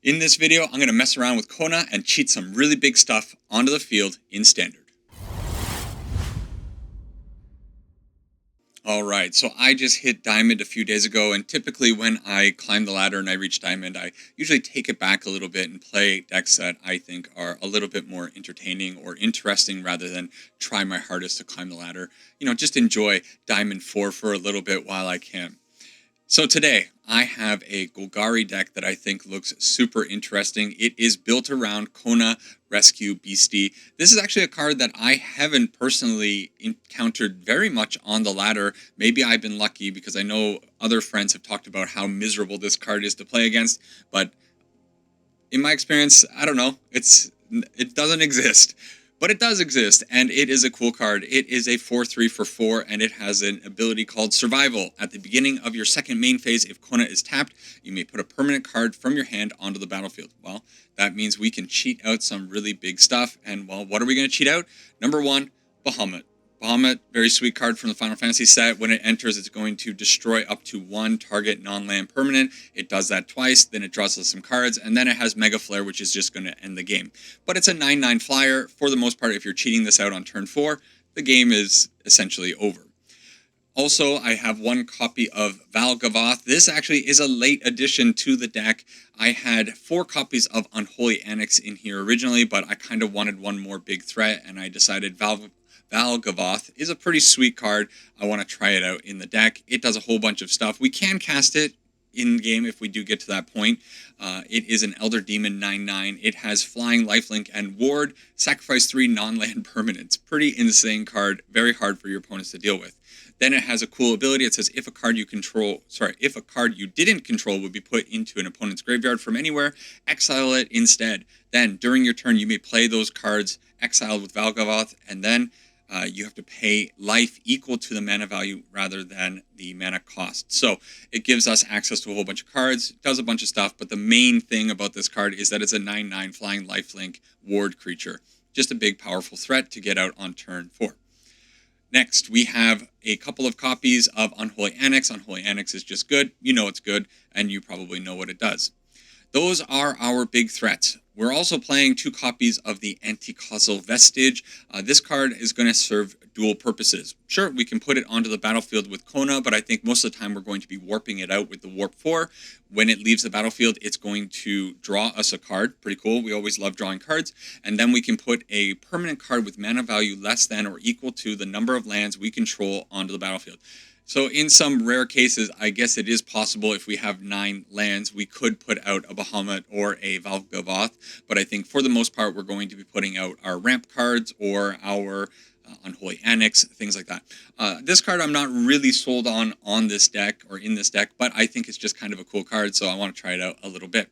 In this video, I'm going to mess around with Kona and cheat some really big stuff onto the field in Standard. Alright, so I just hit Diamond a few days ago, and typically when I climb the ladder and I reach Diamond, I usually take it back a little bit and play decks that I think are a little bit more entertaining or interesting rather than try my hardest to climb the ladder. You know, just enjoy Diamond 4 for a little bit while I can. So today, I have a Golgari deck that I think looks super interesting. It is built around Kona Rescue Beastie. This is actually a card that I haven't personally encountered very much on the ladder. Maybe I've been lucky because I know other friends have talked about how miserable this card is to play against. But in my experience, I don't know. It doesn't exist. But it does exist, and it is a cool card. It is a 4/3 for 4, and it has an ability called Survival. At the beginning of your second main phase, if Kona is tapped, you may put a permanent card from your hand onto the battlefield. Well, that means we can cheat out some really big stuff, and well, what are we going to cheat out? Number one, Bahamut. Bahamut, very sweet card from the Final Fantasy set. When it enters, it's going to destroy up to one target non-land permanent. It does that twice, then it draws us some cards, and then it has Mega Flare, which is just going to end the game. But it's a 9/9 flyer. For the most part, if you're cheating this out on turn 4, the game is essentially over. Also, I have one copy of Valgavoth. This actually is a late addition to the deck. I had 4 copies of Unholy Annex in here originally, but I kind of wanted one more big threat, and I decided Valgavoth is a pretty sweet card. I want to try it out in the deck. It does a whole bunch of stuff. We can cast it in-game if we do get to that point. It is an Elder Demon 9/9. It has Flying, Lifelink, and Ward. Sacrifice 3 non-land permanents. Pretty insane card. Very hard for your opponents to deal with. Then it has a cool ability. It says if a card you didn't control would be put into an opponent's graveyard from anywhere, exile it instead. Then during your turn, you may play those cards exiled with Valgavoth, and then you have to pay life equal to the mana value rather than the mana cost. So it gives us access to a whole bunch of cards, does a bunch of stuff, but the main thing about this card is that it's a 9/9 flying lifelink ward creature. Just a big powerful threat to get out on turn 4. Next, we have a couple of copies of Unholy Annex. Unholy Annex is just good. You know it's good, and you probably know what it does. Those are our big threats. We're also playing 2 copies of the Anti-Causal Vestige. This card is going to serve dual purposes. Sure, we can put it onto the battlefield with Kona, but I think most of the time we're going to be warping it out with the Warp 4. When it leaves the battlefield, it's going to draw us a card. Pretty cool. We always love drawing cards. And then we can put a permanent card with mana value less than or equal to the number of lands we control onto the battlefield. So in some rare cases, I guess it is possible if we have 9 lands, we could put out a Bahamut or a Valgavoth. But I think for the most part, we're going to be putting out our ramp cards or our Unholy Annex, things like that. This card I'm not really sold on this deck or in this deck, but I think it's just kind of a cool card, so I want to try it out a little bit.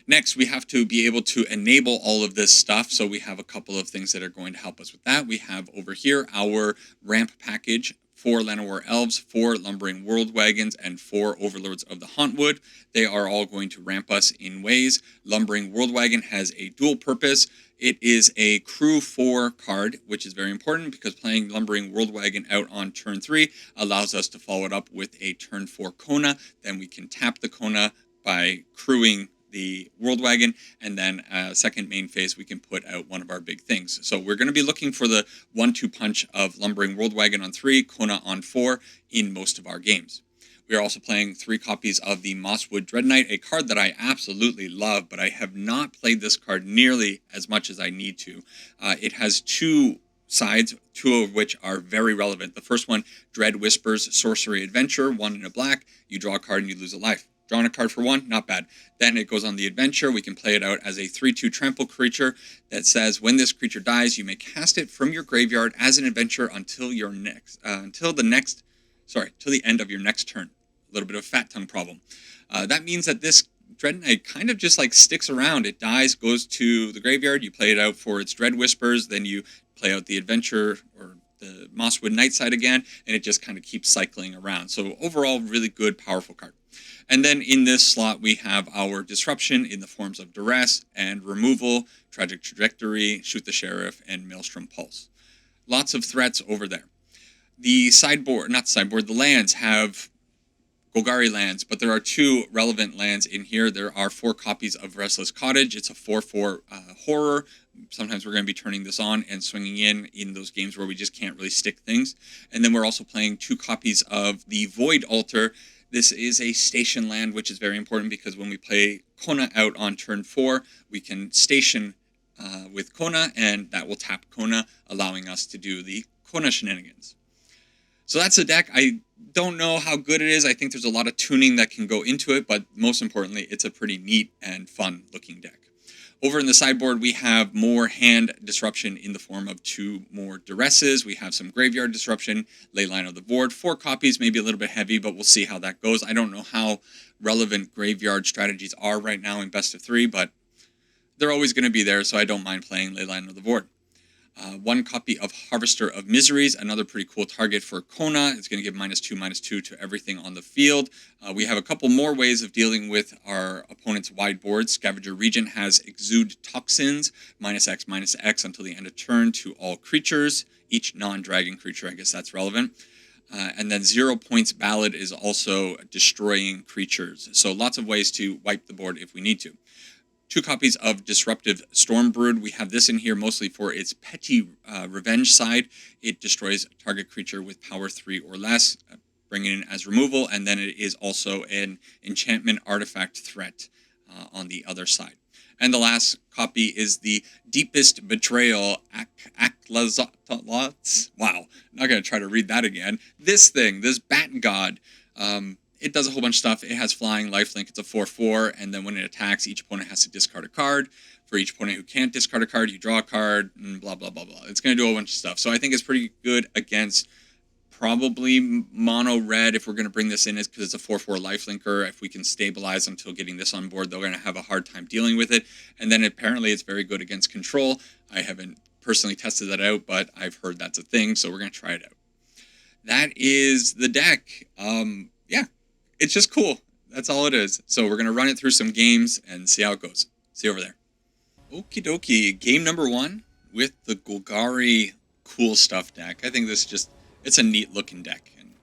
Next, we have to be able to enable all of this stuff, so we have a couple of things that are going to help us with that. We have over here our ramp package. 4 Llanowar Elves, 4 Lumbering World Wagons, and 4 Overlords of the Hauntwood. They are all going to ramp us in ways. Lumbering World Wagon has a dual purpose. It is a Crew 4 card, which is very important because playing Lumbering World Wagon out on turn 3 allows us to follow it up with a turn 4 Kona. Then we can tap the Kona by crewing the World Wagon, and then second main phase we can put out one of our big things. So we're going to be looking for the 1-2 punch of Lumbering World Wagon on 3, Kona on 4 in most of our games. We are also playing 3 copies of the Mosswood Dread Knight, a card that I absolutely love, but I have not played this card nearly as much as I need to. It has 2 sides, 2 of which are very relevant. The first one, Dread Whispers Sorcery Adventure, 1 in a black. You draw a card and you lose a life. Drawing a card for 1, not bad. Then it goes on the adventure. We can play it out as a 3/2 trample creature that says when this creature dies, you may cast it from your graveyard as an adventure until the end of your next turn. A little bit of a fat tongue problem. That means that this Dread Knight kind of just like sticks around. It dies, goes to the graveyard. You play it out for its Dread Whispers. Then you play out the adventure or the Mosswood Night side again, and it just kind of keeps cycling around. So overall, really good, powerful card. And then in this slot, we have our Disruption in the forms of Duress and Removal, Tragic Trajectory, Shoot the Sheriff, and Maelstrom Pulse. Lots of threats over there. The lands have Golgari lands, but there are 2 relevant lands in here. There are 4 copies of Restless Cottage. It's a 4/4 horror. Sometimes we're going to be turning this on and swinging in those games where we just can't really stick things. And then we're also playing 2 copies of the Void Altar. This is a station land, which is very important because when we play Kona out on turn 4, we can station with Kona, and that will tap Kona, allowing us to do the Kona shenanigans. So that's the deck. I don't know how good it is. I think there's a lot of tuning that can go into it, but most importantly, it's a pretty neat and fun looking deck. Over in the sideboard, we have more hand disruption in the form of 2 more duresses. We have some graveyard disruption, Leyline of the Void, 4 copies, maybe a little bit heavy, but we'll see how that goes. I don't know how relevant graveyard strategies are right now in best of 3, but they're always going to be there, so I don't mind playing Leyline of the Void. 1 copy of Harvester of Miseries, another pretty cool target for Kona. It's going to give -2/-2 to everything on the field. We have a couple more ways of dealing with our opponent's wide board. Scavenger Regent has Exude Toxins, -X/-X until the end of turn to all creatures. Each non-dragon creature, I guess that's relevant. And then 0 points Ballad is also destroying creatures. So lots of ways to wipe the board if we need to. 2 copies of Disruptive Stormbrood. We have this in here mostly for its petty revenge side. It destroys target creature with power 3 or less, bringing it in as removal, and then it is also an enchantment artifact threat on the other side. And the last copy is the Deepest Betrayal, Aklazotlots. Wow, not going to try to read that again. This Bat God, it does a whole bunch of stuff. It has flying, lifelink. It's a 4/4, and then when it attacks, each opponent has to discard a card. For each opponent who can't discard a card, you draw a card, and blah, blah, blah, blah. It's going to do a whole bunch of stuff. So I think it's pretty good against probably mono red if we're going to bring this in, is because it's a 4/4 lifelinker. If we can stabilize until getting this on board, they're going to have a hard time dealing with it. And then apparently it's very good against control. I haven't personally tested that out, but I've heard that's a thing, so we're going to try it out. That is the deck. Yeah. It's just cool. That's all it is. So we're going to run it through some games and see how it goes. See you over there. Okie dokie. Game number 1 with the Golgari cool stuff deck. I think this it's a neat looking deck. And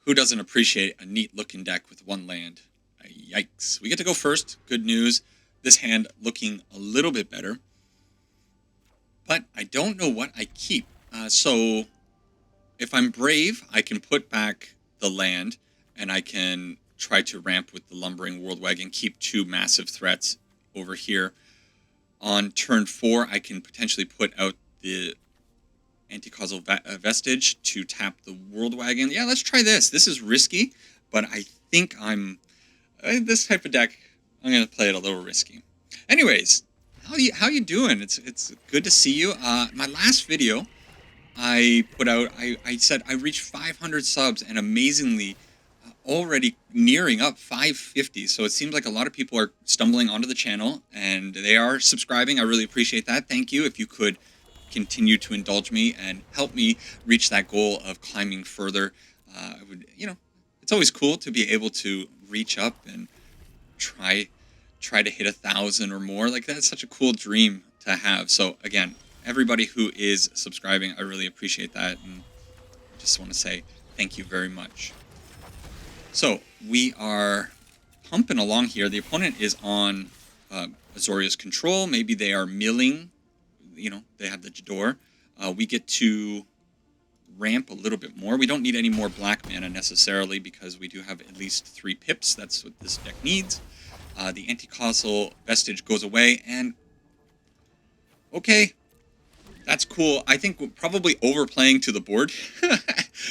who doesn't appreciate a neat looking deck with 1 land? Yikes. We get to go first. Good news. This hand looking a little bit better. But I don't know what I keep. So if I'm brave, I can put back the land, and I can try to ramp with the Lumbering World Wagon, keep 2 massive threats over here. On turn 4, I can potentially put out the Anti-Causal Vestige to tap the World Wagon. Yeah, let's try this. This is risky, but I think this type of deck, I'm going to play it a little risky. Anyways, how you doing? It's good to see you. My last video, I put out, I said I reached 500 subs, and amazingly, already nearing up 550, so it seems like a lot of people are stumbling onto the channel, and they are subscribing. I really appreciate that. Thank you. If you could continue to indulge me and help me reach that goal of climbing further, I would, it's always cool to be able to reach up and try to hit 1,000 or more. Like, that's such a cool dream to have. So again, everybody who is subscribing, I really appreciate that, and I just want to say thank you very much. So we are pumping along here. The opponent is on Azoria's control. Maybe they are milling. They have the Jador. We get to ramp a little bit more. We don't need any more black mana necessarily because we do have at least 3 pips. That's what this deck needs. The Anti-Causal Vestige goes away, and okay, that's cool. I think we're probably overplaying to the board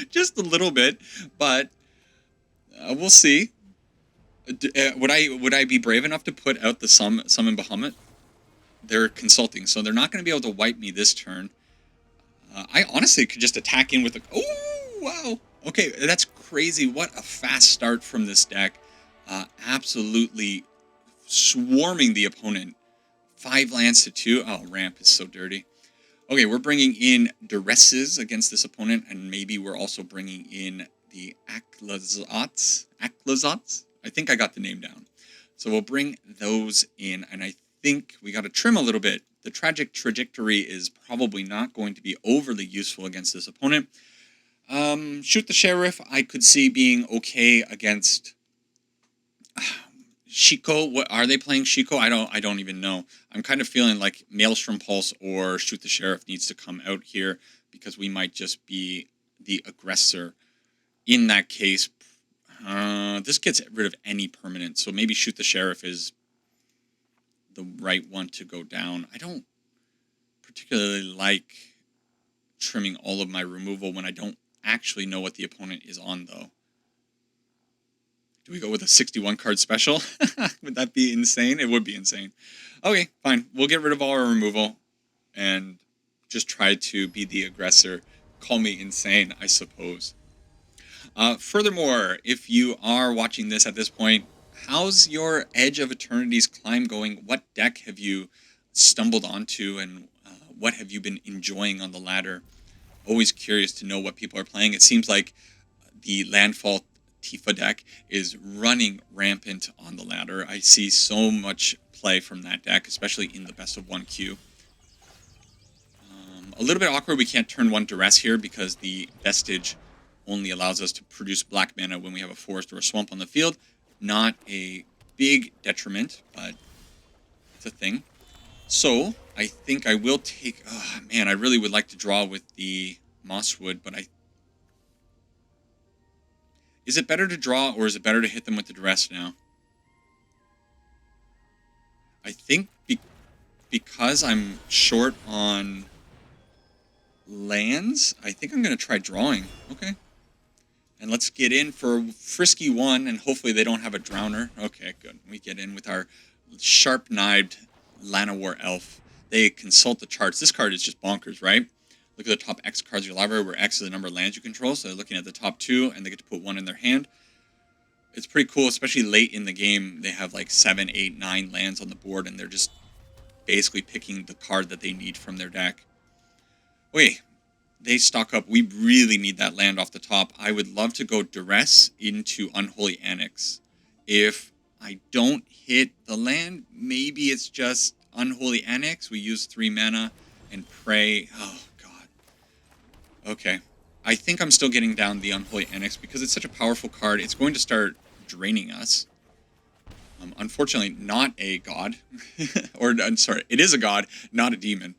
just a little bit, but we'll see. Would I be brave enough to put out the summon Bahamut? They're consulting, so they're not going to be able to wipe me this turn. I honestly could just attack in with a... Oh, wow. Okay, that's crazy. What a fast start from this deck. Absolutely swarming the opponent. 5 lands to 2. Oh, ramp is so dirty. Okay, we're bringing in Duresses against this opponent, and maybe we're also bringing in the Aklazots. I think I got the name down. So we'll bring those in, and I think we got to trim a little bit. The Tragic Trajectory is probably not going to be overly useful against this opponent. Shoot the Sheriff, I could see being okay against Shiko. What are they playing? Shiko? I don't even know. I'm kind of feeling like Maelstrom Pulse or Shoot the Sheriff needs to come out here because we might just be the aggressor. In that case, this gets rid of any permanent, so maybe Shoot the Sheriff is the right one to go down. I don't particularly like trimming all of my removal when I don't actually know what the opponent is on, though. Do we go with a 61 card special? Would that be insane? It would be insane. Okay, fine. We'll get rid of all our removal and just try to be the aggressor. Call me insane, I suppose. Furthermore, if you are watching this at this point, how's your Edge of Eternities climb going? What deck have you stumbled onto, and what have you been enjoying on the ladder? Always curious to know what people are playing. It seems like the Landfall Tifa deck is running rampant on the ladder. I see so much play from that deck, especially in the best of 1 queue. A little bit awkward we can't turn 1 Duress here because the Vestige only allows us to produce black mana when we have a forest or a swamp on the field. Not a big detriment, but it's a thing. So, I think I will take... Oh, man, I really would like to draw with the Mosswood, but I... Is it better to draw, or is it better to hit them with the Duress now? I think because I'm short on lands, I think I'm going to try drawing. Okay. And let's get in for Frisky 1, and hopefully they don't have a Drowner. Okay, good. We get in with our sharp-knived Llanowar Elf. They consult the charts. This card is just bonkers, right? Look at the top X cards of your library, where X is the number of lands you control. So they're looking at the top 2, and they get to put 1 in their hand. It's pretty cool, especially late in the game. They have like 7, 8, 9 lands on the board, and they're just basically picking the card that they need from their deck. Wait, they stock up. We really need that land off the top. I would love to go Duress into Unholy Annex. If I don't hit the land, maybe it's just Unholy Annex. We use 3 mana and pray. Oh, God. Okay. I think I'm still getting down the Unholy Annex because it's such a powerful card. It's going to start draining us. Unfortunately, not a god. Or, I'm sorry, it is a god, not a demon.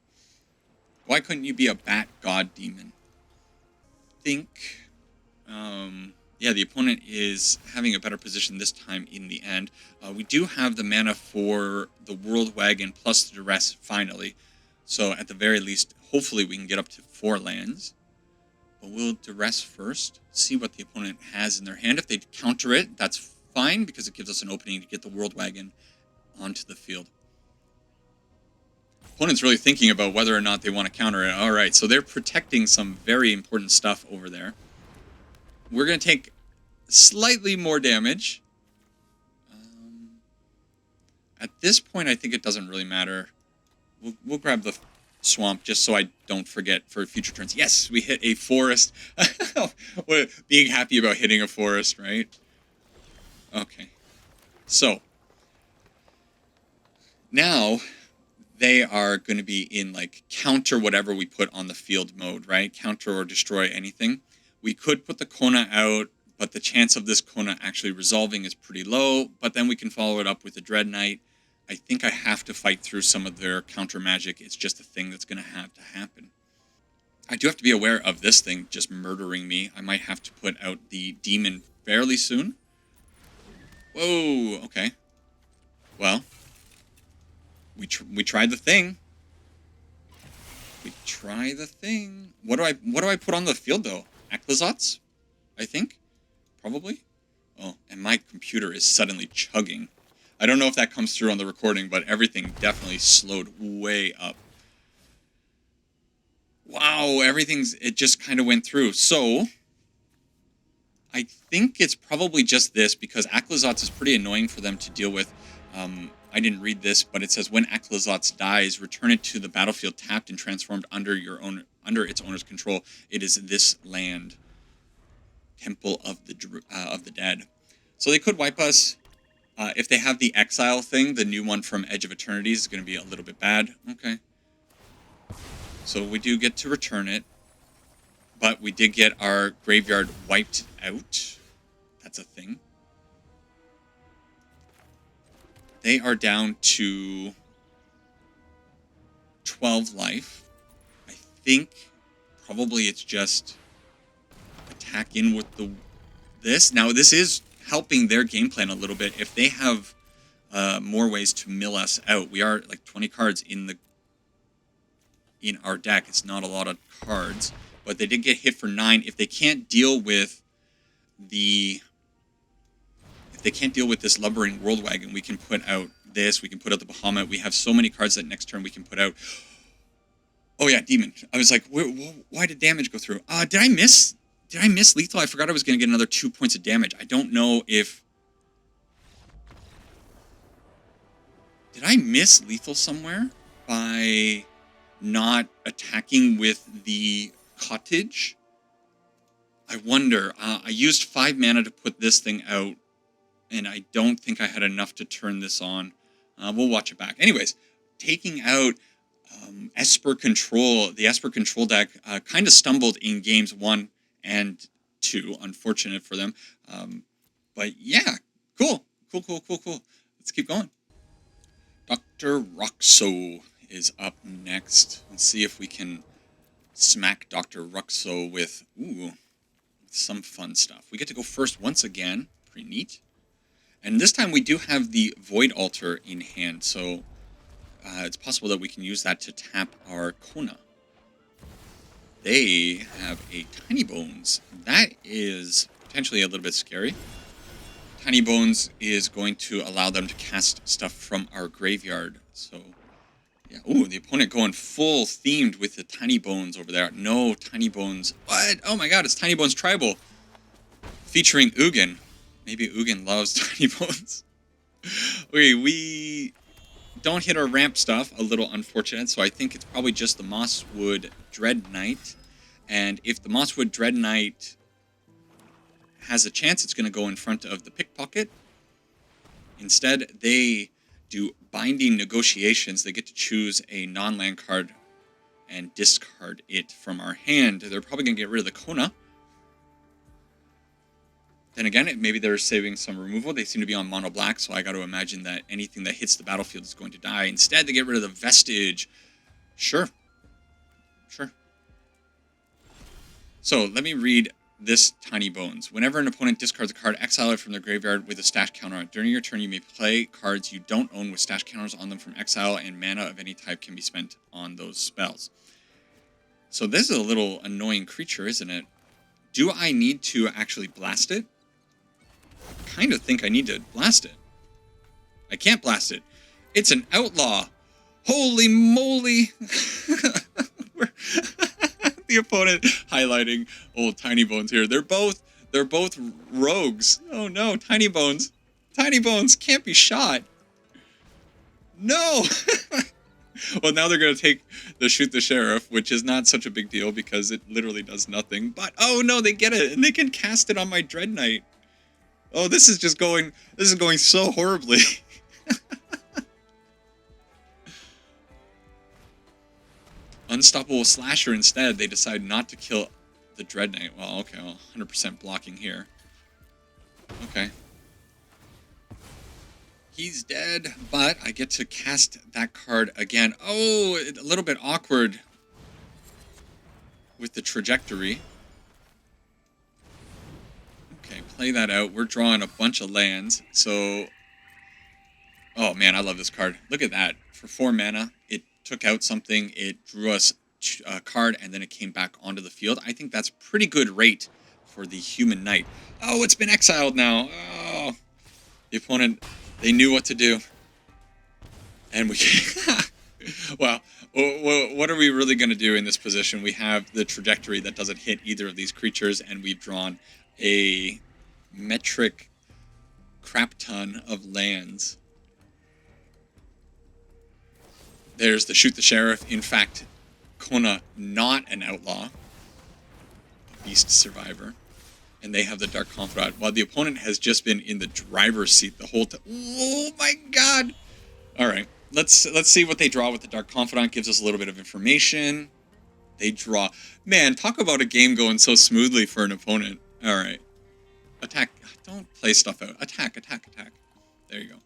Why couldn't you be a bat god demon? I think, yeah, the opponent is having a better position this time in the end. We do have the mana for the World Wagon plus the Duress finally. So at the very least, hopefully we can get up to 4 lands. But we'll Duress first, see what the opponent has in their hand. If they counter it, that's fine, because it gives us an opening to get the World Wagon onto the field. Opponent's really thinking about whether or not they want to counter it. Alright, so they're protecting some very important stuff over there. We're going to take slightly more damage. At this point, I think it doesn't really matter. We'll grab the swamp just so I don't forget for future turns. Yes, we hit a forest. Being happy about hitting a forest, right? Okay. So, now they are going to be in, like, counter whatever we put on the field mode, right? Counter or destroy anything. We could put the Kona out, but the chance of this Kona actually resolving is pretty low. But then we can follow it up with the Dread Knight. I think I have to fight through some of their counter magic. It's just a thing that's going to have to happen. I do have to be aware of this thing just murdering me. I might have to put out the demon fairly soon. Whoa, okay. Well, we tried the thing. We try the thing. What do I put on the field though? Aclazotz? I think? Probably? Oh, and my computer is suddenly chugging. I don't know if that comes through on the recording, but everything definitely slowed way up. Wow, it just kind of went through. So, I think it's probably just this, because Aclazotz is pretty annoying for them to deal with. I didn't read this, but it says when Aclazotz dies, return it to the battlefield tapped and transformed under its owner's control. It is this land, Temple of the Dead. So they could wipe us. If they have the exile thing, the new one from Edge of Eternities is going to be a little bit bad. Okay. So we do get to return it. but we did get our graveyard wiped out. That's a thing. They are down to 12 life. I think probably it's just attack in with this. Now, this is helping their game plan a little bit. If they have more ways to mill us out, we are like 20 cards in our deck. It's not a lot of cards, but they did get hit for 9. If they can't deal with this lumbering world wagon, we can put out this. We can put out the Bahamut. We have so many cards that next turn we can put out. Oh yeah, demon. I was like, why did damage go through? Did I miss lethal? I forgot I was going to get another 2 points of damage. I don't know if... Did I miss lethal somewhere by not attacking with the cottage? I wonder. I used 5 mana to put this thing out, and I don't think I had enough to turn this on. We'll watch it back. Anyways, taking out Esper Control. The Esper Control deck kind of stumbled in games 1 and 2. Unfortunate for them. But yeah, cool. Let's keep going. Dr. Roxo is up next. Let's see if we can smack Dr. Roxo with some fun stuff. We get to go first once again. Pretty neat. And this time we do have the Void Altar in hand, so it's possible that we can use that to tap our Kona. They have a Tiny Bones. That is potentially a little bit scary. Tiny Bones is going to allow them to cast stuff from our graveyard. So, yeah. Ooh, the opponent going full themed with the Tiny Bones over there. No Tiny Bones. What? Oh my god, it's Tiny Bones Tribal. Featuring Ugin. Maybe Ugin loves Tiny Bones. Okay, we don't hit our ramp stuff. A little unfortunate. So I think it's probably just the Mosswood Dread Knight. And if the Mosswood Dread Knight has a chance, it's going to go in front of the Pickpocket. Instead, they do Binding Negotiations. They get to choose a non-land card and discard it from our hand. They're probably going to get rid of the Kona. Then again, maybe they're saving some removal. They seem to be on mono black, so I got to imagine that anything that hits the battlefield is going to die. Instead, they get rid of the Vestige. Sure. So, let me read this Tiny Bones. Whenever an opponent discards a card, exile it from their graveyard with a stash counter on it. During your turn, you may play cards you don't own with stash counters on them from exile, and mana of any type can be spent on those spells. So this is a little annoying creature, isn't it? Do I need to actually blast it? I kind of think I need to blast it. I can't blast it. It's an outlaw. Holy moly! The opponent highlighting old Tiny Bones here. They're both rogues. Oh no, Tiny Bones. Tiny Bones can't be shot. No! Well, now they're going to take the Shoot the Sheriff, which is not such a big deal because it literally does nothing. But, oh no, they get it, and they can cast it on my Dread Knight. Oh, this is going so horribly. Unstoppable Slasher instead. They decide not to kill the Dread Knight. Well, okay, well, 100% blocking here. Okay. He's dead, but I get to cast that card again. Oh, a little bit awkward with the trajectory. Okay, play that out. We're drawing a bunch of lands, so... Oh man, I love this card. Look at that. For 4 mana, it took out something, it drew us a card, and then it came back onto the field. I think that's pretty good rate for the Human Knight. Oh, it's been exiled now. Oh, the opponent, they knew what to do. And we... Well, what are we really going to do in this position? We have the trajectory that doesn't hit either of these creatures, and we've drawn a metric crap ton of lands. There's the Shoot the Sheriff. In fact, Kona, not an outlaw. A beast survivor. And they have the Dark Confidant. While the opponent has just been in the driver's seat the whole time. Oh my god! Alright, let's see what they draw with the Dark Confidant. Gives us a little bit of information. They draw. Man, talk about a game going so smoothly for an opponent. All right. Attack. Don't play stuff out. Attack, attack, attack. There you go.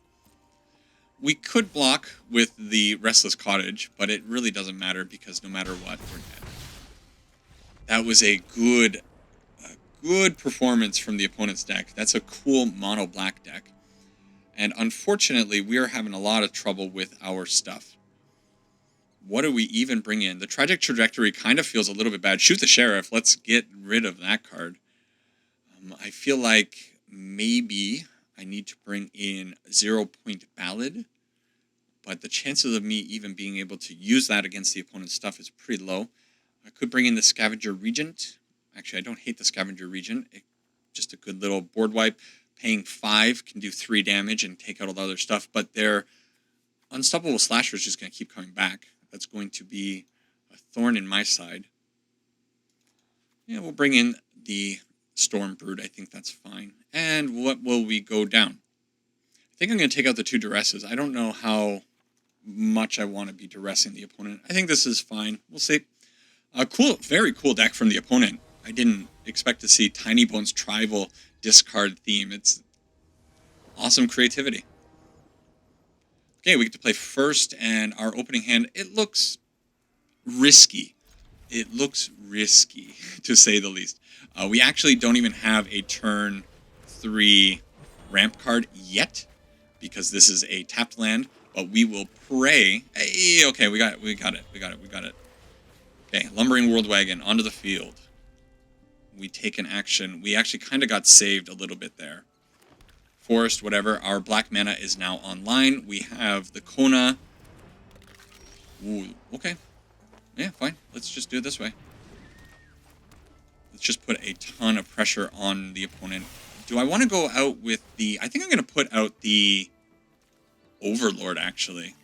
We could block with the Restless Cottage, but it really doesn't matter because no matter what, we're dead. That was a good performance from the opponent's deck. That's a cool mono black deck. And unfortunately, we are having a lot of trouble with our stuff. What do we even bring in? The Tragic Trajectory kind of feels a little bit bad. Shoot the Sheriff. Let's get rid of that card. I feel like maybe I need to bring in 0 Point Ballad. But the chances of me even being able to use that against the opponent's stuff is pretty low. I could bring in the Scavenger Regent. Actually, I don't hate the Scavenger Regent. Just a good little board wipe. Paying 5 can do 3 damage and take out all the other stuff. But their Unstoppable Slasher is just going to keep coming back. That's going to be a thorn in my side. Yeah, we'll bring in the Storm Brood. I think that's fine. And what will we go down? I think I'm going to take out the 2 Duresses. I don't know how much I want to be duressing the opponent. I think this is fine. We'll see. Cool, very cool deck from the opponent. I didn't expect to see Tiny Bones Tribal discard theme. It's awesome creativity. Okay, we get to play first, and our opening hand, it looks risky. It looks risky, to say the least. We actually don't even have a turn 3 ramp card yet, because this is a tapped land, but we will pray. Hey, okay, we got it. Okay, Lumbering World Wagon onto the field. We take an action. We actually kind of got saved a little bit there. Forest, whatever. Our black mana is now online. We have the Kona. Ooh, okay. Yeah, fine. Let's just do it this way. Let's just put a ton of pressure on the opponent. Do I want to go out with the... I think I'm going to put out the Overlord, actually.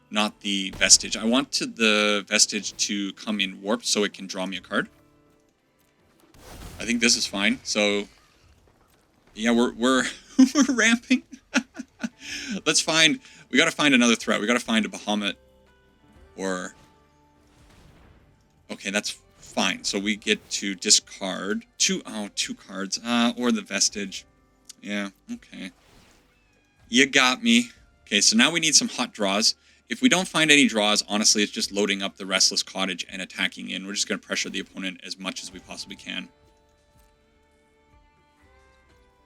Not the Vestige. I want the Vestige to come in Warp so it can draw me a card. I think this is fine. So, yeah, we're we're ramping. Let's find... We got to find another threat. We got to find a Bahamut. Or... Okay, that's fine. So we get to discard two cards. Or the Vestige. Yeah, okay. You got me. Okay, so now we need some hot draws. If we don't find any draws, honestly, it's just loading up the Restless Cottage and attacking in. We're just going to pressure the opponent as much as we possibly can.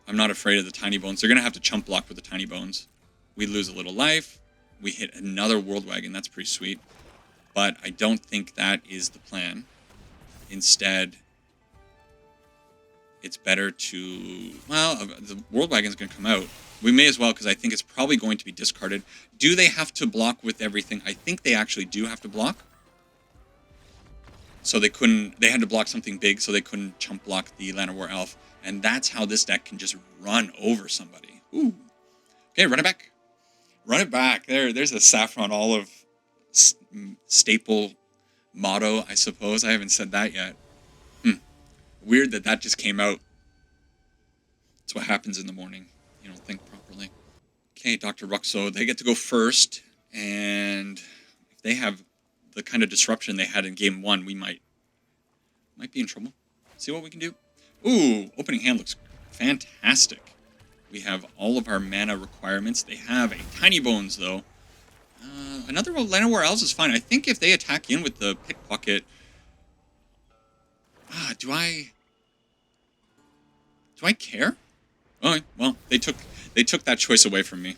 I'm not afraid of the Tiny Bones. They're going to have to chump block with the Tiny Bones. We lose a little life. We hit another World Wagon. That's pretty sweet. But I don't think that is the plan. Instead, it's better to... Well, the World Wagon's going to come out. We may as well, because I think it's probably going to be discarded. Do they have to block with everything? I think they actually do have to block. So they couldn't... They had to block something big, so they couldn't chump block the Llanowar Elf. And that's how this deck can just run over somebody. Ooh. Okay, run it back. Run it back. There's a Saffron Olive staple motto, I suppose. I haven't said that yet. Weird that just came out. That's what happens in the morning. You don't think properly. Okay, Dr. Ruxo, they get to go first. And if they have the kind of disruption they had in game 1, we might be in trouble. See what we can do. Ooh, opening hand looks fantastic. We have all of our mana requirements. They have a Tiny Bones, though. Another Llanowar Elves is fine. I think if they attack in with the Pickpocket... do I care? Oh, well, they took that choice away from me.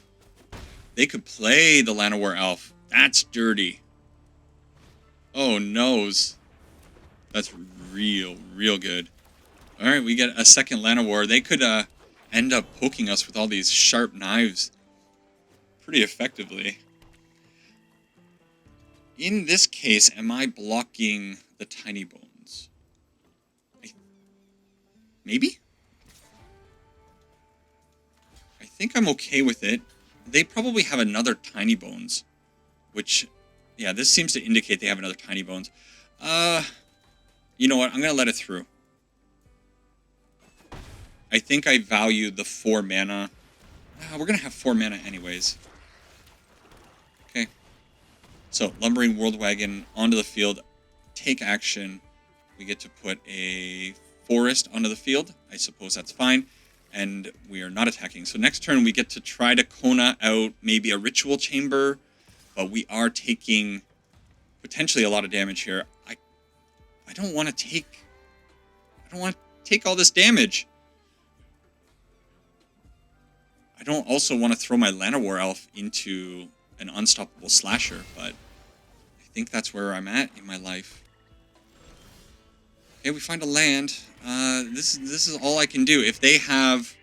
They could play the Llanowar Elf. That's dirty. Oh, noes. That's real good. Alright, we get a second Llanowar. They could end up poking us with all these sharp knives pretty effectively. In this case, am I blocking the Tiny Bones? Maybe? I think I'm okay with it. They probably have another Tiny Bones, which, yeah, this seems to indicate they have another Tiny Bones. You know what? I'm going to let it through. I think I value the 4 mana. We're going to have 4 mana anyways. Okay. So, Lumbering World Wagon onto the field. take action. We get to put a forest onto the field. I suppose that's fine. And we are not attacking. So next turn we get to try to Kona out maybe a ritual chamber, but we are taking potentially a lot of damage here. I don't want to take all this damage. I don't also want to throw my Llanowar Elf into an unstoppable slasher, but I think that's where I'm at in my life. Okay, we find a land. This is all I can do. If they have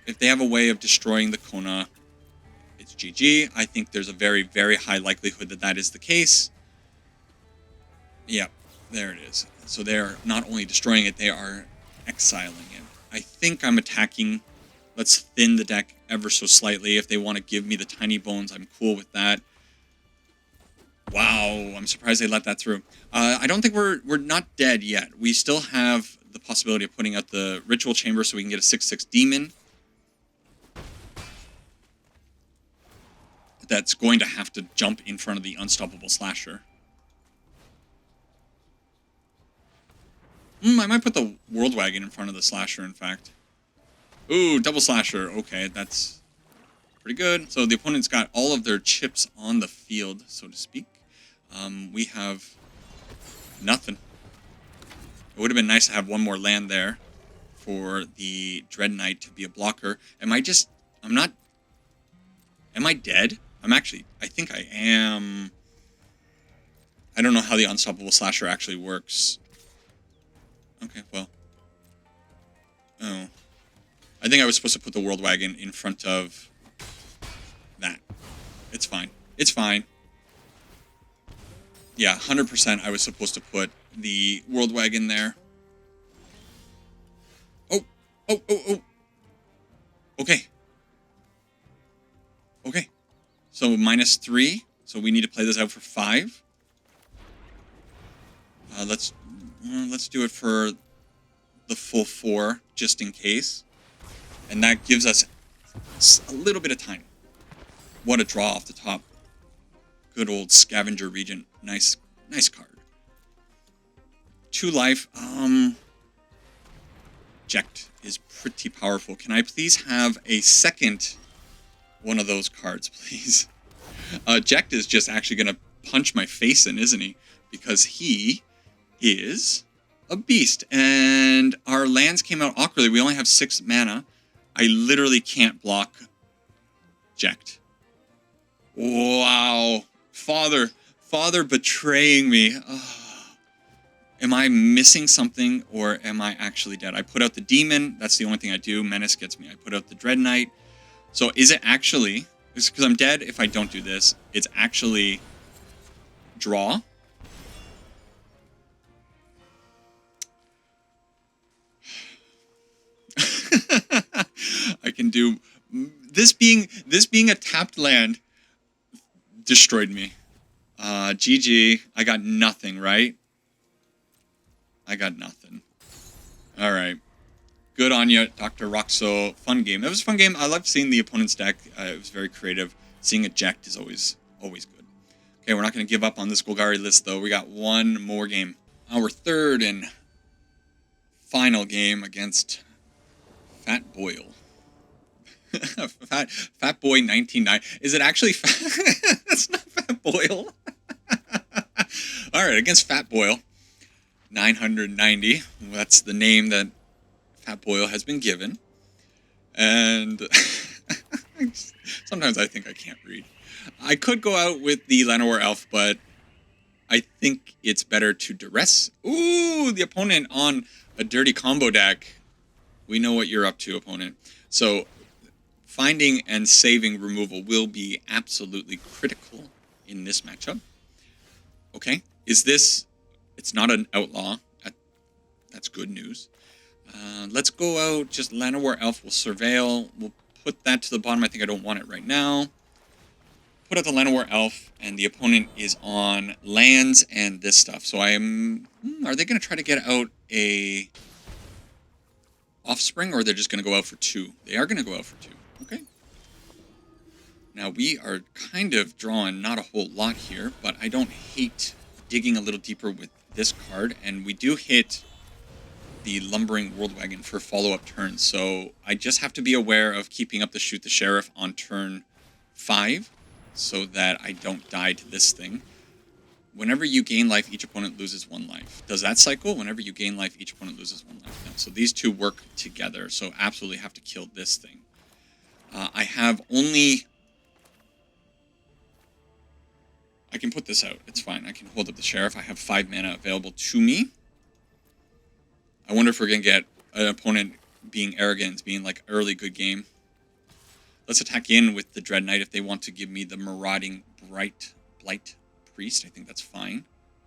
a way of destroying the Kona, it's GG. I think there's a very, very high likelihood that that is the case. Yeah, there it is. So they're not only destroying it, they are exiling it. I think I'm attacking. Let's thin the deck ever so slightly. If they want to give me the tiny bones, I'm cool with that. Wow, I'm surprised they let that through. I don't think we're not dead yet. We still have the possibility of putting out the Ritual Chamber so we can get a 6/6 Demon. That's going to have to jump in front of the Unstoppable Slasher. I might put the World Wagon in front of the Slasher, in fact. Ooh, double Slasher. Okay, that's pretty good. So the opponent's got all of their chips on the field, so to speak. We have nothing. It would have been nice to have one more land there for the Dread Knight to be a blocker. Am I dead? I think I am. I don't know how the Unstoppable Slasher actually works. Okay, well. Oh. I think I was supposed to put the World Wagon in front of that. It's fine. It's fine. Yeah, 100% I was supposed to put the World Wagon there. Oh. Okay. Okay. So -3. So we need to play this out for 5. Let's do it for the full 4, just in case. And that gives us a little bit of time. What a draw off the top. Good old Scavenger Regent. Nice card. 2 life. Ject is pretty powerful. Can I please have a second one of those cards, please? Ject is just actually going to punch my face in, isn't he? Because he is a beast. And our lands came out awkwardly. We only have 6 mana. I literally can't block Ject. Wow. Father betraying me. Oh. Am I missing something, or am I actually dead? I put out the Demon. That's the only thing I do. Menace gets me. I put out the Dread Knight. So is it actually... Because I'm dead if I don't do this. It's actually draw. I can do... This being a tapped land destroyed me. GG. I got nothing, right? I got nothing. All right. Good on you, Dr. Roxo. Fun game. It was a fun game. I loved seeing the opponent's deck. It was very creative. Seeing it jacked is always good. Okay, we're not going to give up on this Golgari list, though. We got one more game. Our third and final game against Fat Boyle. Fat Boy 1990. Is it actually Fat? That's not Fat Boyle. All right, against Fat Boyle 990. That's the name that Fat Boyle has been given. And sometimes I think I can't read. I could go out with the Llanowar Elf, but I think it's better to duress. Ooh, the opponent on a dirty combo deck. We know what you're up to, opponent. So finding and saving removal will be absolutely critical in this matchup. Okay, is this... It's not an outlaw. That's good news. Let's go out. Just Llanowar Elf will surveil. We'll put that to the bottom. I think I don't want it right now. Put out the Llanowar Elf, and the opponent is on lands and this stuff. So I am... Are they going to try to get out a Offspring, or they're just going to go out for 2? They are going to go out for 2. Okay. Now, we are kind of drawing not a whole lot here, but I don't hate digging a little deeper with this card, and we do hit the Lumbering World Wagon for follow-up turns, so I just have to be aware of keeping up the Shoot the Sheriff on turn 5 so that I don't die to this thing. Whenever you gain life, each opponent loses 1 life. Does that cycle? Whenever you gain life, each opponent loses 1 life. No. So these two work together, so absolutely have to kill this thing. I have only... I can put this out. It's fine. I can hold up the Sheriff. I have 5 mana available to me. I wonder if we're going to get an opponent being arrogant, being like early good game. Let's attack in with the Dread Knight if they want to give me the Marauding Blight Priest. I think that's fine.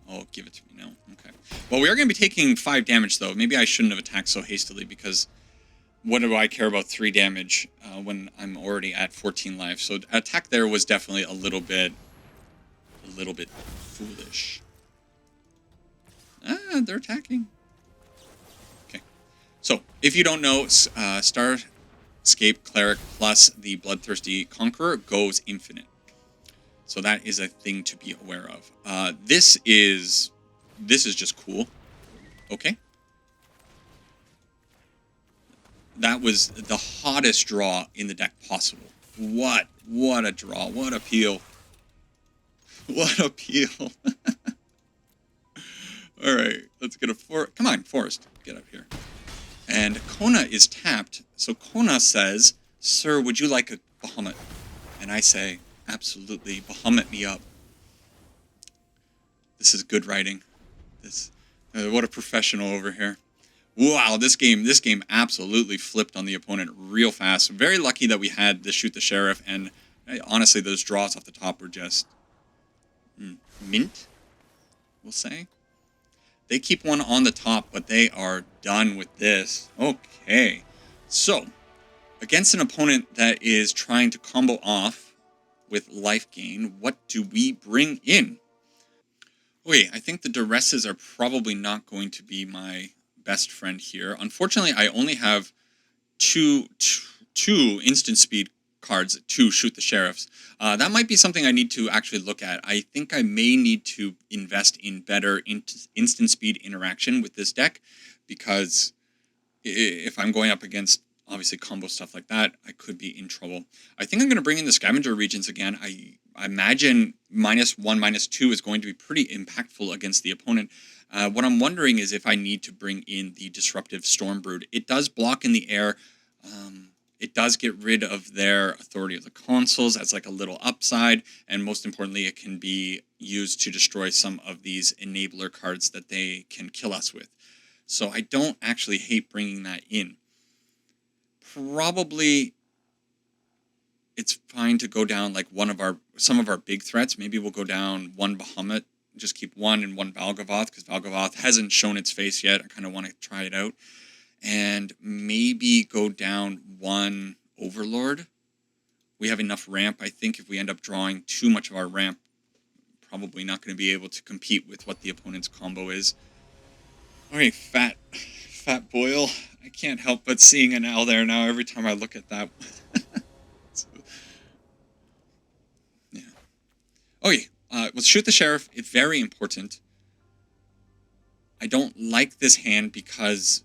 Oh, give it to me now. Okay. Well, we are going to be taking 5 damage, though. Maybe I shouldn't have attacked so hastily, because what do I care about 3 damage when I'm already at 14 life? So attack there was definitely a little bit foolish. Ah, they're attacking. Okay. So, if you don't know, Starscape Cleric plus the Bloodthirsty Conqueror goes infinite. So that is a thing to be aware of. This is just cool. Okay. That was the hottest draw in the deck possible. What a draw. What a peel. What a peel. Alright, let's get a come on, Forest. Get up here. And Kona is tapped. So Kona says, "Sir, would you like a Bahamut?" And I say, "Absolutely, Bahamut me up." This is good writing. What a professional over here. Wow, this game absolutely flipped on the opponent real fast. Very lucky that we had the Shoot the Sheriff, and honestly, those draws off the top were just mint, we'll say. They keep one on the top, but they are done with this. Okay, so against an opponent that is trying to combo off with life gain, what do we bring in? Okay, I think the Duresses are probably not going to be my best friend here. Unfortunately, I only have two instant speed cards to Shoot the Sheriffs. That might be something I need to actually look at. I think I may need to invest in better instant speed interaction with this deck, because if I'm going up against obviously combo stuff like that, I could be in trouble. I think I'm going to bring in the Scavenger Regents again. I imagine -1, -2 is going to be pretty impactful against the opponent. What I'm wondering is if I need to bring in the Disruptive Stormbrood. It does block in the air. It does get rid of their Authority of the Consuls as like a little upside, and most importantly, it can be used to destroy some of these enabler cards that they can kill us with. So I don't actually hate bringing that in. Probably it's fine to go down like some of our big threats. Maybe we'll go down 1 Bahamut, just keep 1 and 1 Valgavoth, because Valgavoth hasn't shown its face yet. I kind of want to try it out. And maybe go down 1 Overlord. We have enough ramp. I think if we end up drawing too much of our ramp, probably not going to be able to compete with what the opponent's combo is. Alright, Fat Boyle. I can't help but seeing an L there now every time I look at that. Yeah. Okay, let's Shoot the Sheriff. It's very important. I don't like this hand because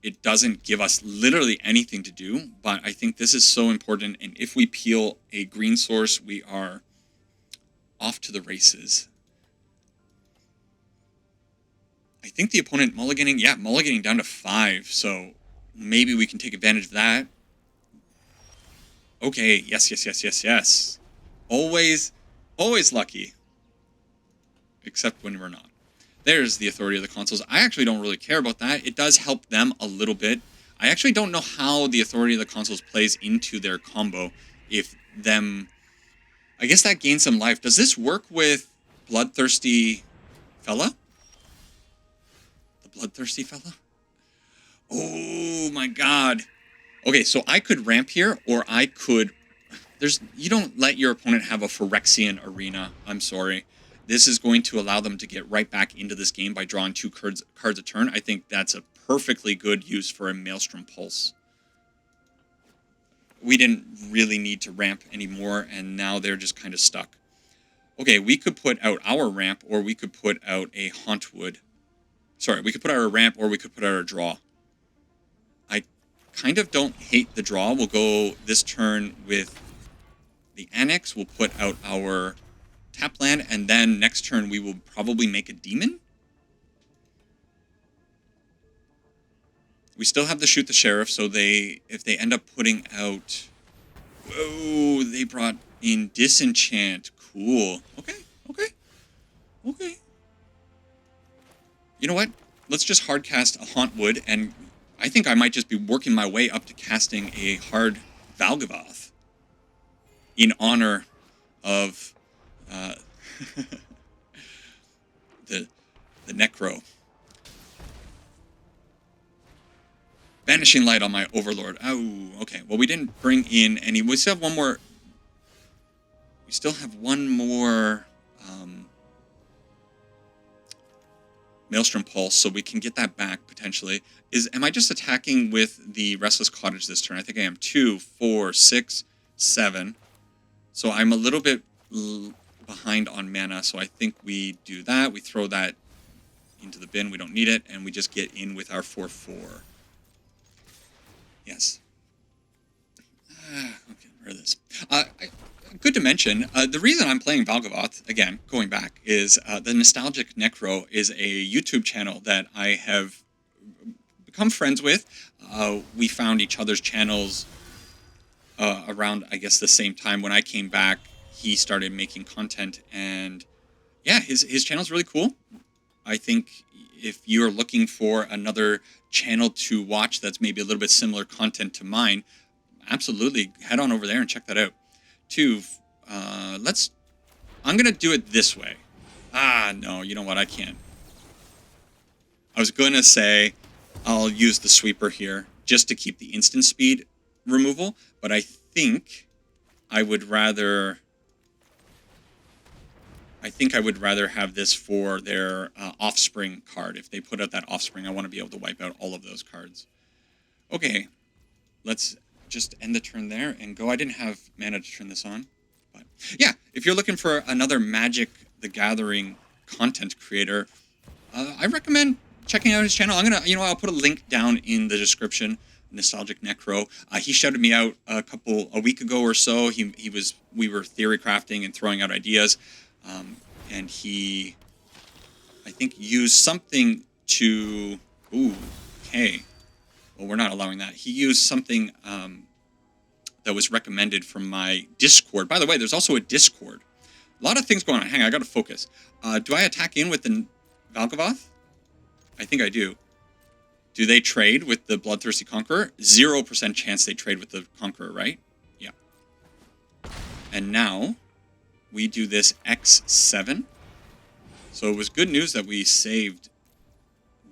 it doesn't give us literally anything to do, but I think this is so important, and if we peel a green source, we are off to the races. I think the opponent mulliganing down to 5, so maybe we can take advantage of that. Okay, yes. Always lucky. Except when we're not. There's the Authority of the Consuls. I actually don't really care about that. It does help them a little bit. I actually don't know how the Authority of the Consuls plays into their combo. I guess that gains some life. Does this work with Bloodthirsty Fella? The Bloodthirsty Fella? Oh my god. Okay, so I could ramp here, or I could... You don't let your opponent have a Phyrexian Arena. I'm sorry. This is going to allow them to get right back into this game by drawing 2 cards a turn. I think that's a perfectly good use for a Maelstrom Pulse. We didn't really need to ramp anymore, and now they're just kind of stuck. Okay, we could put out our ramp, or we could put out a Hauntwood. Sorry, we could put out a ramp, or we could put out a draw. I kind of don't hate the draw. We'll go this turn with the Annex. We'll put out our tap land, and then next turn we will probably make a demon. We still have to shoot the sheriff, so if they end up putting out... Whoa, they brought in Disenchant. Cool. Okay. You know what? Let's just hardcast a Hauntwood, and I think I might just be working my way up to casting a hard Valgavoth in honor of the Necro. Vanishing Light on my Overlord. Oh, okay. Well, we didn't bring in any... We still have one more... We still have one more... Maelstrom Pulse, so we can get that back, potentially. Am I just attacking with the Restless Cottage this turn? I think I am. 2, 4, 6, 7. So I'm a little bit behind on mana, so I think we do that. We throw that into the bin. We don't need it, and we just get in with our 4/4. Yes. Okay, where is this? Good to mention, the reason I'm playing Valgavoth, again, going back, is the Nostalgic Necro is a YouTube channel that I have become friends with. We found each other's channels around, I guess, the same time. When I came back, he started making content, and yeah, his channel's really cool. I think if you're looking for another channel to watch that's maybe a little bit similar content to mine, absolutely head on over there and check that out. I'm gonna do it this way. No, you know what, I can't. I was gonna say I'll use the sweeper here just to keep the instant speed removal, but I think I would rather have this for their Offspring card. If they put out that Offspring, I want to be able to wipe out all of those cards. Okay, let's just end the turn there and go. I didn't have mana to turn this on, but yeah, if you're looking for another Magic the Gathering content creator, I recommend checking out his channel. I'll put a link down in the description. Nostalgic Necro. He shouted me out a week ago or so. We were theory crafting and throwing out ideas, and he, I think, used something to. Ooh, okay. Well, we're not allowing that. He used something that was recommended from my Discord. By the way, there's also a Discord. A lot of things going on. Hang on, I got to focus. Do I attack in with the Valgavoth? I think I do. Do they trade with the Bloodthirsty Conqueror? 0% chance they trade with the Conqueror, right? Yeah. And now we do this X7. So it was good news that we saved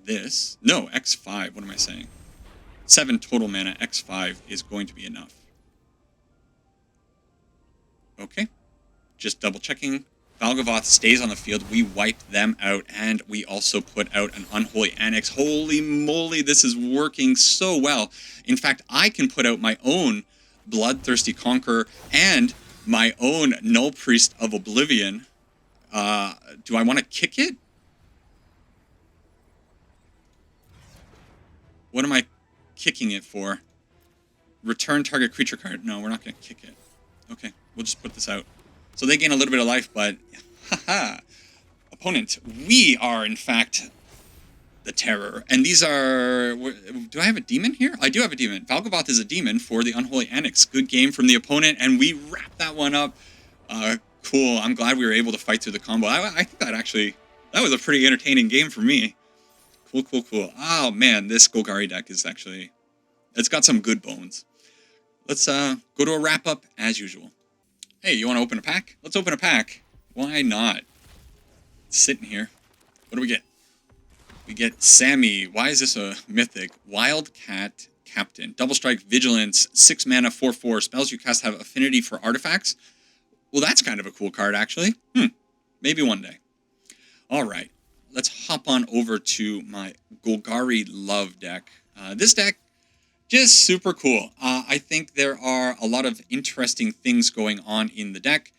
this. No, X5. What am I saying? 7 total mana. X5 is going to be enough. Okay. Just double checking. Valgavoth stays on the field. We wipe them out, and we also put out an Unholy Annex. Holy moly, this is working so well. In fact, I can put out my own Bloodthirsty Conqueror and my own Null Priest of Oblivion. Do I want to kick it? What am I kicking it for? Return target creature card. No, we're not going to kick it. Okay, we'll just put this out. So they gain a little bit of life, but haha. Opponent, we are in fact the terror. And these are... Do I have a demon here? I do have a demon. Valgavoth is a demon for the Unholy Annex. Good game from the opponent, and we wrap that one up. Cool. I'm glad we were able to fight through the combo. I think that was a pretty entertaining game for me. Cool. Oh, man, this Golgari deck is actually... It's got some good bones. Let's go to a wrap-up as usual. Hey, you want to open a pack? Let's open a pack. Why not? It's sitting here. What do we get? We get Sammy. Why is this a mythic? Wildcat Captain. Double Strike, Vigilance, 6 mana, 4/4. Spells you cast have affinity for artifacts. Well, that's kind of a cool card, actually. Maybe one day. All right. Let's hop on over to my Golgari Love deck. This deck, just super cool. I think there are a lot of interesting things going on in the deck.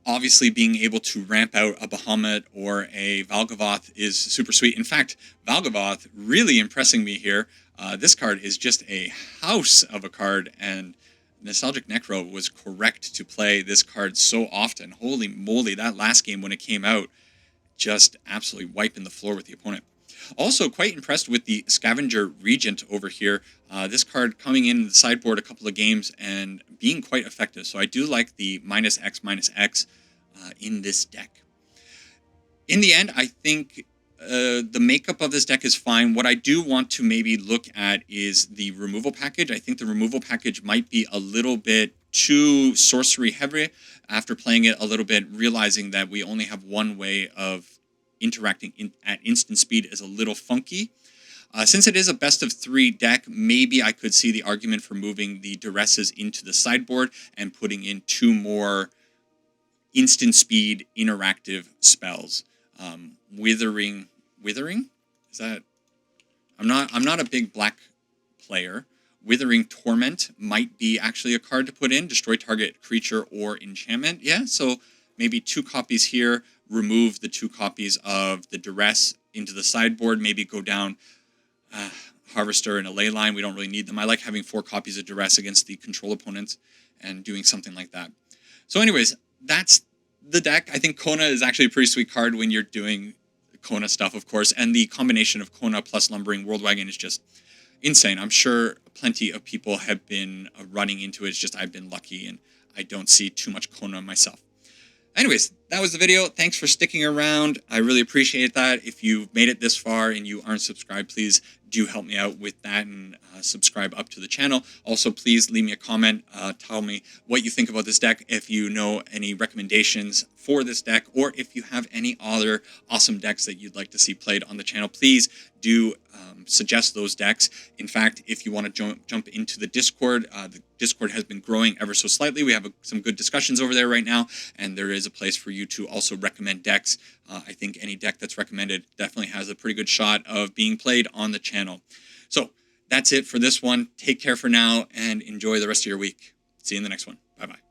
Obviously, being able to ramp out a Bahamut or a Valgavoth is super sweet. In fact, Valgavoth really impressing me here. This card is just a house of a card, and NostalgicNecro was correct to play this card so often. Holy moly, that last game when it came out, just absolutely wiping the floor with the opponent. Also, quite impressed with the Scavenger Regent over here. This card coming in the sideboard a couple of games and being quite effective. So I do like the -X in this deck. In the end, I think the makeup of this deck is fine. What I do want to maybe look at is the removal package. I think the removal package might be a little bit too sorcery heavy after playing it a little bit, realizing that we only have one way of interacting at instant speed is a little funky. Since it is a best of 3 deck, maybe I could see the argument for moving the Duresses into the sideboard and putting in 2 more instant speed interactive spells. Withering? Is that? I'm not a big black player. Withering Torment might be actually a card to put in. Destroy target creature or enchantment. Yeah, so maybe 2 copies here. Remove the 2 copies of the Duress into the sideboard. Maybe go down Harvester and a Ley Line. We don't really need them. I like having 4 copies of Duress against the control opponents and doing something like that. So anyways, that's the deck. I think Kona is actually a pretty sweet card when you're doing Kona stuff, of course. And the combination of Kona plus Lumbering World Wagon is just insane. I'm sure plenty of people have been running into it. It's just I've been lucky and I don't see too much Kona myself. Anyways, that was the video. Thanks for sticking around. I really appreciate that. If you've made it this far and you aren't subscribed, please do help me out with that and subscribe up to the channel. Also, please leave me a comment. Tell me what you think about this deck, if you know any recommendations for this deck, or if you have any other awesome decks that you'd like to see played on the channel. Please do suggest those decks. In fact, if you want to jump into the Discord has been growing ever so slightly. We have some good discussions over there right now, and there is a place for you to also recommend decks. I think any deck that's recommended definitely has a pretty good shot of being played on the channel. So that's it for this one. Take care for now and enjoy the rest of your week. See you in the next one. Bye-bye.